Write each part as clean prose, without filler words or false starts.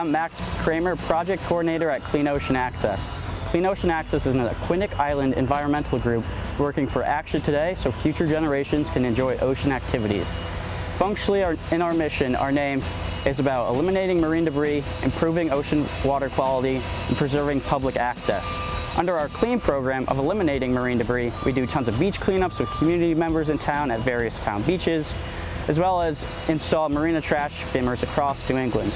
I'm Max Kramer, Project Coordinator at Clean Ocean Access. Clean Ocean Access is an Aquinic Island environmental group working for action today so future generations can enjoy ocean activities. Functionally, in our mission, our name is about eliminating marine debris, improving ocean water quality, and preserving public access. Under our CLEAN program of eliminating marine debris, we do tons of beach cleanups with community members in town at various town beaches, as well as install marina trash skimmers across New England.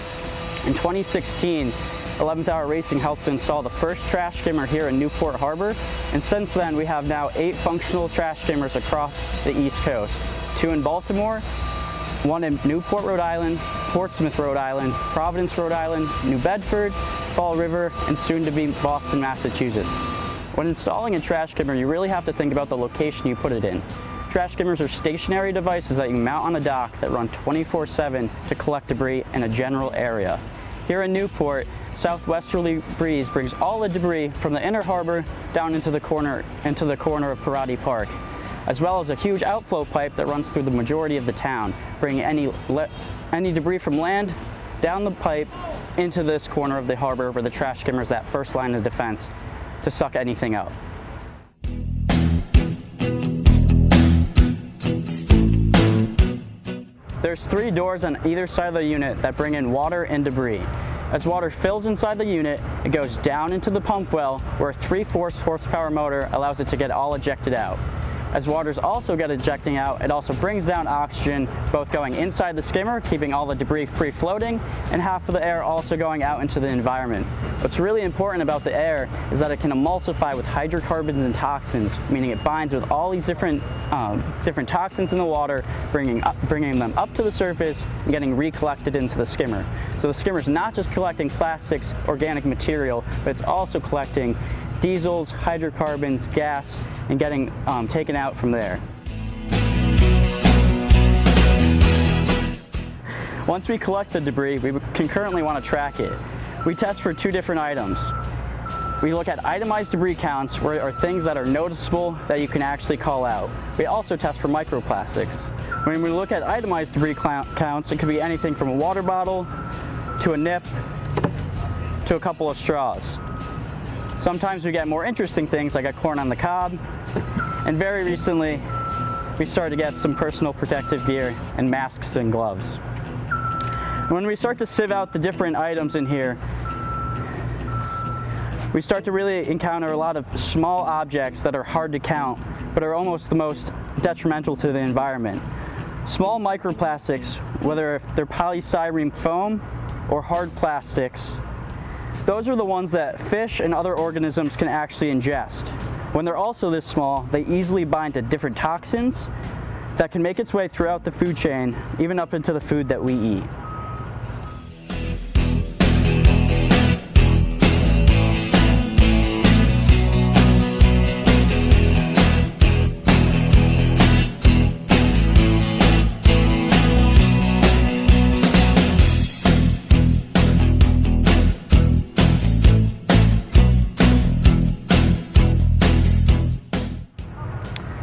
In 2016, 11th Hour Racing helped install the first trash skimmer here in Newport Harbor, and since then we have now 8 functional trash skimmers across the East Coast. 2 in Baltimore, 1 in Newport, Rhode Island, Portsmouth, Rhode Island, Providence, Rhode Island, New Bedford, Fall River, and soon to be Boston, Massachusetts. When installing a trash skimmer, you really have to think about the location you put it in. Trash skimmers are stationary devices that you mount on a dock that run 24/7 to collect debris in a general area. Here in Newport, southwesterly breeze brings all the debris from the inner harbor down into the corner of Perrotti Park, as well as a huge outflow pipe that runs through the majority of the town, bringing any debris from land down the pipe into this corner of the harbor where the trash skimmer is that first line of defense to suck anything up. There's 3 doors on either side of the unit that bring in water and debris. As water fills inside the unit, it goes down into the pump well where a 3/4 horsepower motor allows it to get all ejected out. As waters also get ejecting out, it also brings down oxygen, both going inside the skimmer, keeping all the debris free floating, and half of the air also going out into the environment. What's really important about the air is that it can emulsify with hydrocarbons and toxins, meaning it binds with all these different toxins in the water, bringing them up to the surface and getting recollected into the skimmer. So the skimmer is not just collecting plastics, organic material, but it's also collecting diesels, hydrocarbons, gas, and getting taken out from there. Once we collect the debris, we concurrently want to track it. We test for 2 different items. We look at itemized debris counts, where are things that are noticeable that you can actually call out. We also test for microplastics. When we look at itemized debris counts, it could be anything from a water bottle to a nip to a couple of straws. Sometimes we get more interesting things like a corn on the cob, and very recently we started to get some personal protective gear and masks and gloves. When we start to sieve out the different items in here, we start to really encounter a lot of small objects that are hard to count, but are almost the most detrimental to the environment. Small microplastics, whether they're polystyrene foam or hard plastics, those are the ones that fish and other organisms can actually ingest. When they're also this small, they easily bind to different toxins that can make its way throughout the food chain, even up into the food that we eat.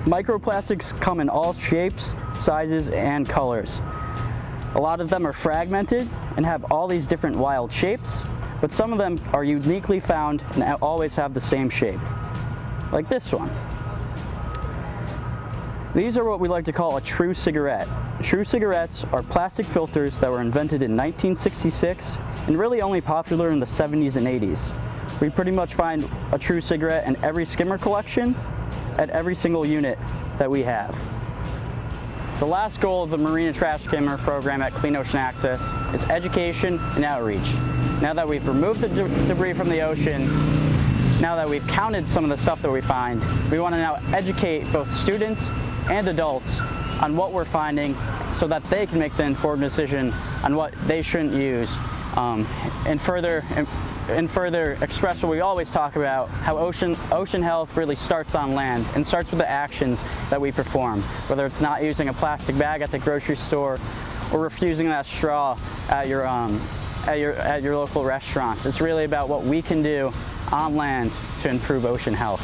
Microplastics come in all shapes, sizes, and colors. A lot of them are fragmented and have all these different wild shapes, but some of them are uniquely found and always have the same shape, like this one. These are what we like to call a true cigarette. True cigarettes are plastic filters that were invented in 1966 and really only popular in the 70s and 80s. We pretty much find a true cigarette in every skimmer collection at every single unit that we have. The last goal of the Marina Trash Skimmer program at Clean Ocean Access is education and outreach. Now that we've removed the debris from the ocean, now that we've counted some of the stuff that we find, we want to now educate both students and adults on what we're finding so that they can make the informed decision on what they shouldn't use, and further express what we always talk about, how ocean health really starts on land and starts with the actions that we perform, whether it's not using a plastic bag at the grocery store or refusing that straw at your local restaurants. It's really about what we can do on land to improve ocean health.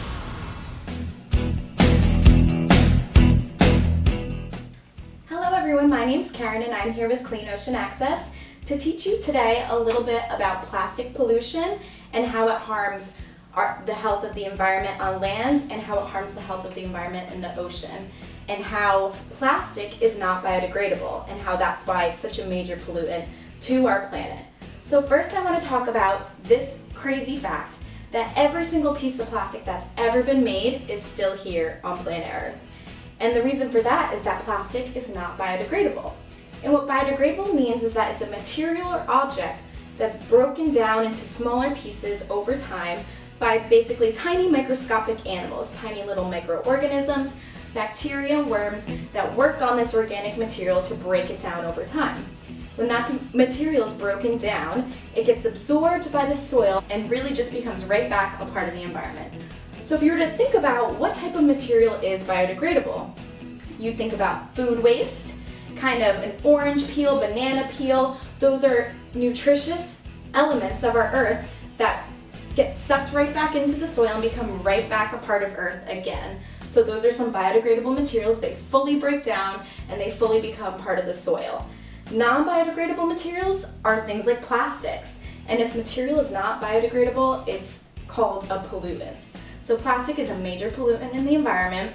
Hello everyone, my name's Karen and I'm here with Clean Ocean Access. to teach you today a little bit about plastic pollution and how it harms the health of the environment on land and how it harms the health of the environment in the ocean, and how plastic is not biodegradable and how that's why it's such a major pollutant to our planet. So first I want to talk about this crazy fact that every single piece of plastic that's ever been made is still here on planet Earth. And the reason for that is that plastic is not biodegradable. And what biodegradable means is that it's a material or object that's broken down into smaller pieces over time by basically tiny microscopic animals, tiny little microorganisms, bacteria, and worms that work on this organic material to break it down over time. When that material is broken down, it gets absorbed by the soil and really just becomes right back a part of the environment. So if you were to think about what type of material is biodegradable, you'd think about food waste, kind of an orange peel, banana peel. Those are nutritious elements of our earth that get sucked right back into the soil and become right back a part of earth again. So those are some biodegradable materials. They fully break down and they fully become part of the soil. Non-biodegradable materials are things like plastics. And if material is not biodegradable, it's called a pollutant. So plastic is a major pollutant in the environment.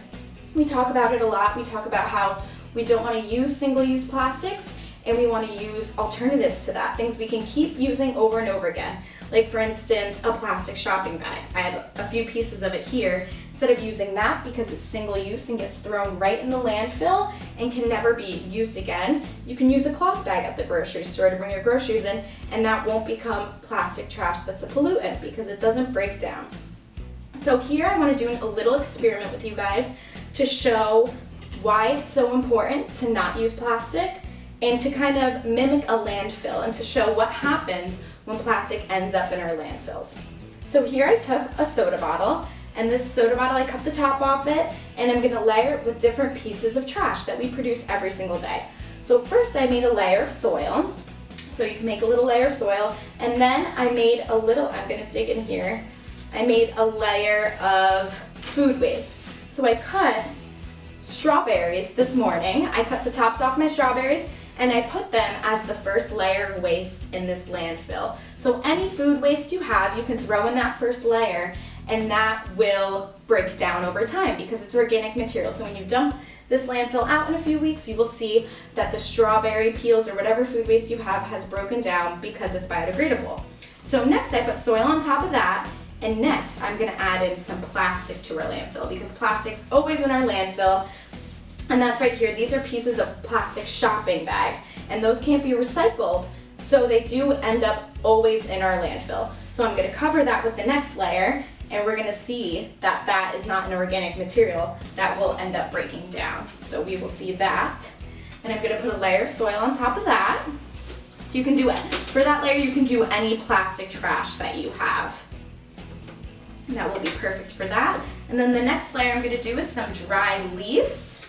We talk about it a lot. We talk about how we don't want to use single-use plastics and we want to use alternatives to that, things we can keep using over and over again. Like for instance, a plastic shopping bag. I have a few pieces of it here. Instead of using that because it's single use and gets thrown right in the landfill and can never be used again, you can use a cloth bag at the grocery store to bring your groceries in, and that won't become plastic trash that's a pollutant because it doesn't break down. So here I want to do a little experiment with you guys to show why it's so important to not use plastic and to kind of mimic a landfill and to show what happens when plastic ends up in our landfills. So here I took a soda bottle, and this soda bottle I cut the top off it, and I'm going to layer it with different pieces of trash that we produce every single day. So first I made a layer of soil, so you can make a little layer of soil, and then I made a little, I'm going to dig in here, I made a layer of food waste. So I cut strawberries this morning. I cut the tops off my strawberries and I put them as the first layer of waste in this landfill. So any food waste you have, you can throw in that first layer and that will break down over time because it's organic material. So when you dump this landfill out in a few weeks, you will see that the strawberry peels or whatever food waste you have has broken down because it's biodegradable. So next I put soil on top of that, and next I'm gonna add in some plastic to our landfill because plastic's always in our landfill. And that's right here. These are pieces of plastic shopping bag, and those can't be recycled, so they do end up always in our landfill. So I'm going to cover that with the next layer, and we're going to see that that is not an organic material that will end up breaking down. So we will see that. And I'm going to put a layer of soil on top of that. So you can do it. For that layer, you can do any plastic trash that you have. And that will be perfect for that. And then the next layer I'm going to do is some dry leaves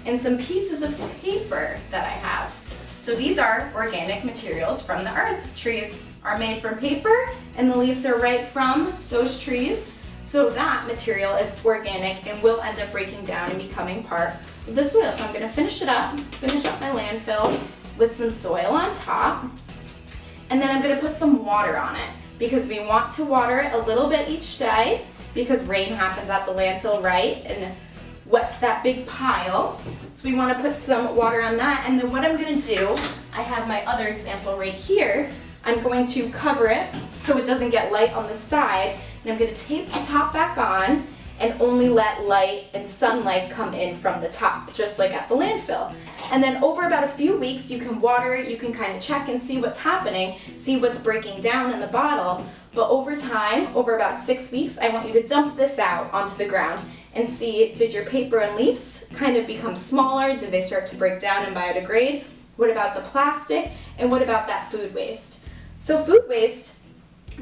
and some pieces of paper that I have. So these are organic materials from the earth. Trees are made from paper and the leaves are right from those trees. So that material is organic and will end up breaking down and becoming part of the soil. So I'm gonna finish up my landfill with some soil on top. And then I'm gonna put some water on it because we want to water it a little bit each day because rain happens at the landfill, right? And wets that big pile. So we want to put some water on that, and then what I'm going to do, I have my other example right here, I'm going to cover it so it doesn't get light on the side, and I'm going to tape the top back on and only let light and sunlight come in from the top, just like at the landfill. And then over about a few weeks you can water it, you can kind of check and see what's happening, see what's breaking down in the bottle, but over time, over about 6 weeks, I want you to dump this out onto the ground and see, did your paper and leaves kind of become smaller? Did they start to break down and biodegrade? What about the plastic? And what about that food waste? So food waste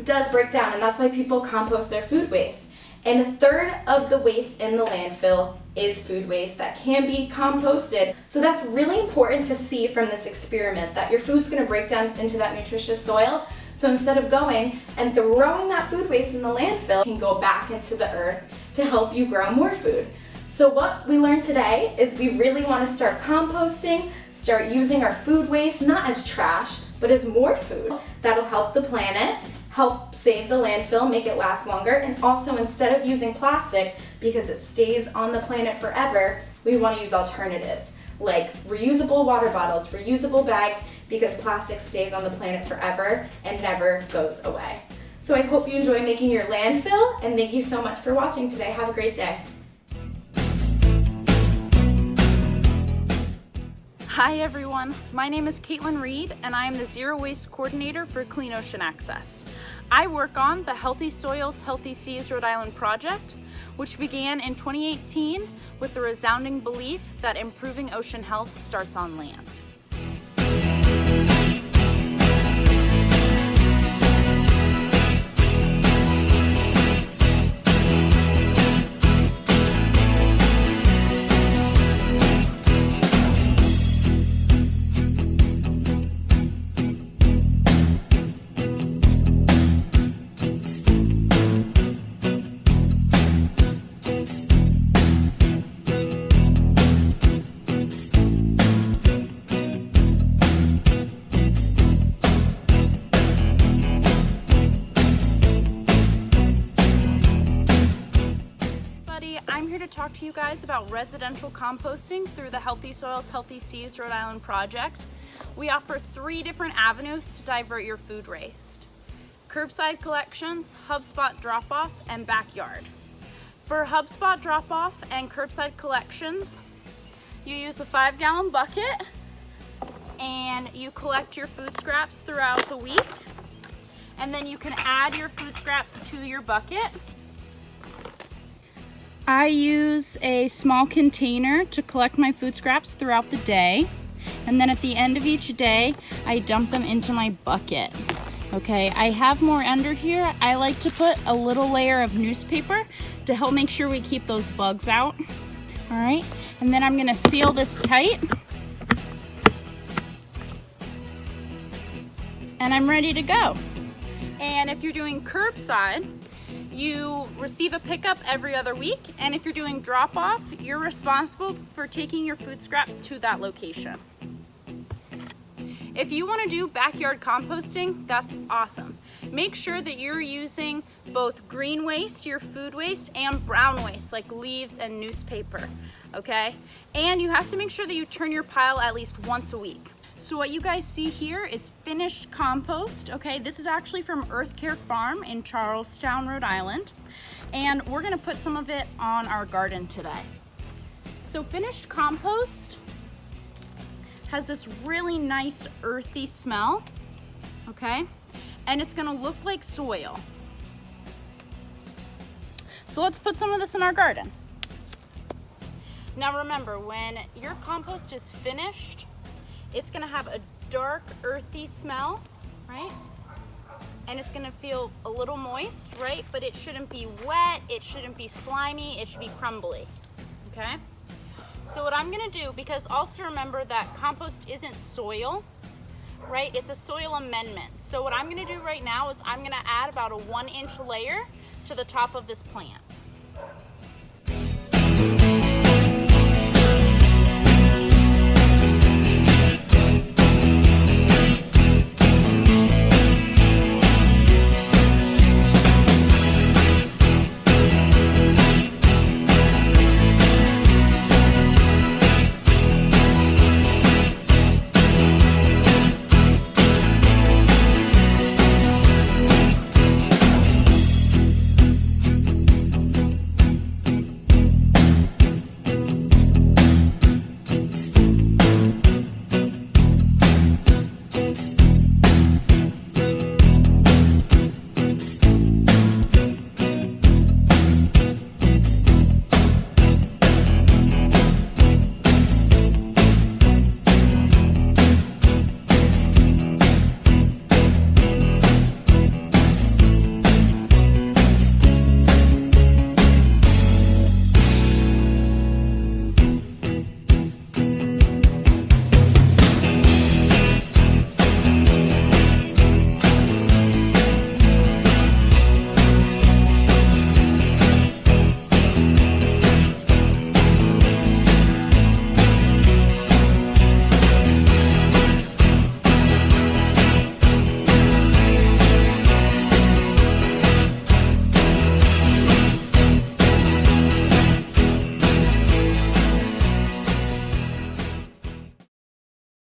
does break down, and that's why people compost their food waste. And a third of the waste in the landfill is food waste that can be composted. So that's really important to see from this experiment, that your food's gonna break down into that nutritious soil. So instead of going and throwing that food waste in the landfill, it can go back into the earth to help you grow more food. So what we learned today is we really want to start composting, start using our food waste, not as trash, but as more food that'll help the planet, help save the landfill, make it last longer, and also instead of using plastic, because it stays on the planet forever, we want to use alternatives like reusable water bottles, reusable bags, because plastic stays on the planet forever and never goes away. So I hope you enjoy making your landfill, and thank you so much for watching today. Have a great day. Hi everyone, my name is Caitlin Reed and I am the Zero Waste Coordinator for Clean Ocean Access. I work on the Healthy Soils, Healthy Seas Rhode Island project, which began in 2018 with the resounding belief that improving ocean health starts on land. I'm here to talk to you guys about residential composting through the Healthy Soils, Healthy Seas Rhode Island project. We offer 3 different avenues to divert your food waste: curbside collections, HubSpot drop-off, and backyard. For HubSpot drop-off and curbside collections, you use a 5-gallon bucket and you collect your food scraps throughout the week, and then you can add your food scraps to your bucket. I use a small container to collect my food scraps throughout the day, and then at the end of each day I dump them into my bucket. Okay, I have more under here. I like to put a little layer of newspaper to help make sure we keep those bugs out. All right, and then I'm gonna seal this tight, and I'm ready to go. And if you're doing curbside, you receive a pickup every other week, and if you're doing drop-off, you're responsible for taking your food scraps to that location. If you want to do backyard composting, that's awesome. Make sure that you're using both green waste, your food waste, and brown waste like leaves and newspaper, okay? And you have to make sure that you turn your pile at least once a week. So what you guys see here is finished compost, okay? This is actually from Earth Care Farm in Charlestown, Rhode Island. And we're gonna put some of it on our garden today. So finished compost has this really nice earthy smell, okay? And it's gonna look like soil. So let's put some of this in our garden. Now remember, when your compost is finished, it's gonna have a dark, earthy smell, right? And it's gonna feel a little moist, right? But it shouldn't be wet, it shouldn't be slimy, it should be crumbly, okay? So what I'm gonna do, because also remember that compost isn't soil, right? It's a soil amendment. So what I'm gonna do right now is I'm gonna add about a 1-inch layer to the top of this plant.